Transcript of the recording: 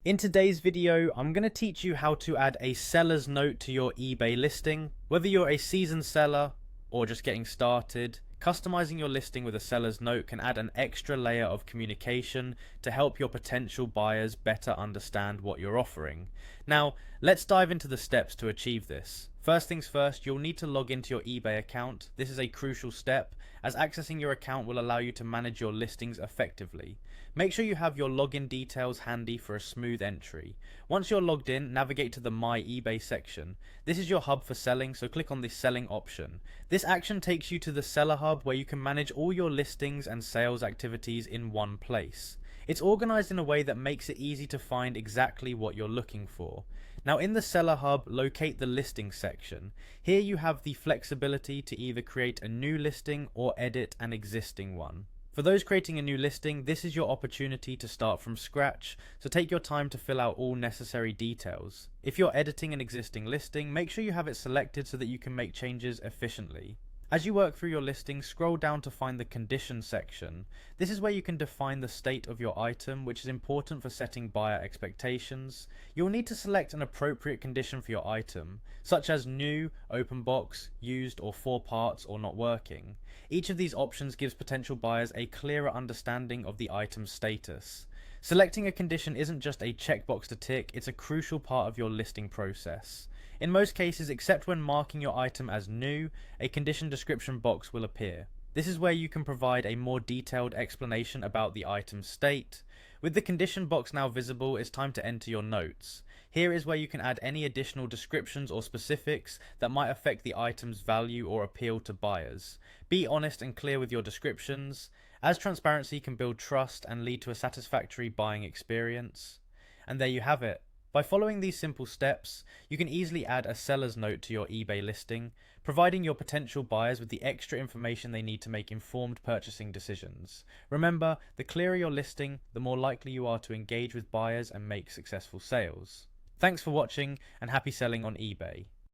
In today's video, I'm going to teach you how to add a seller's note to your eBay listing. Whether you're a seasoned seller or just getting started, customizing your listing with a seller's note can add an extra layer of communication to help your potential buyers better understand what you're offering. Now, let's dive into the steps to achieve this. First things first, you'll need to log into your eBay account. This is a crucial step, as accessing your account will allow you to manage your listings effectively. Make sure you have your login details handy for a smooth entry. Once you're logged in, navigate to the My eBay section. This is your hub for selling, so click on the Selling option. This action takes you to the Seller Hub, where you can manage all your listings and sales activities in one place. It's organized in a way that makes it easy to find exactly what you're looking for. Now, in the Seller Hub, locate the Listing section. Here you have the flexibility to either create a new listing or edit an existing one. For those creating a new listing, this is your opportunity to start from scratch, so take your time to fill out all necessary details. If you're editing an existing listing, make sure you have it selected so that you can make changes efficiently. As you work through your listing, scroll down to find the Condition section. This is where you can define the state of your item, which is important for setting buyer expectations. You'll need to select an appropriate condition for your item, such as new, open box, used, or 4 parts, or not working. Each of these options gives potential buyers a clearer understanding of the item's status. Selecting a condition isn't just a checkbox to tick, it's a crucial part of your listing process. In most cases, except when marking your item as new, a condition description box will appear. This is where you can provide a more detailed explanation about the item's state. With the condition box now visible, it's time to enter your notes. Here is where you can add any additional descriptions or specifics that might affect the item's value or appeal to buyers. Be honest and clear with your descriptions, as transparency can build trust and lead to a satisfactory buying experience. And there you have it. By following these simple steps, you can easily add a seller's note to your eBay listing, providing your potential buyers with the extra information they need to make informed purchasing decisions. Remember, the clearer your listing, the more likely you are to engage with buyers and make successful sales. Thanks for watching, and happy selling on eBay.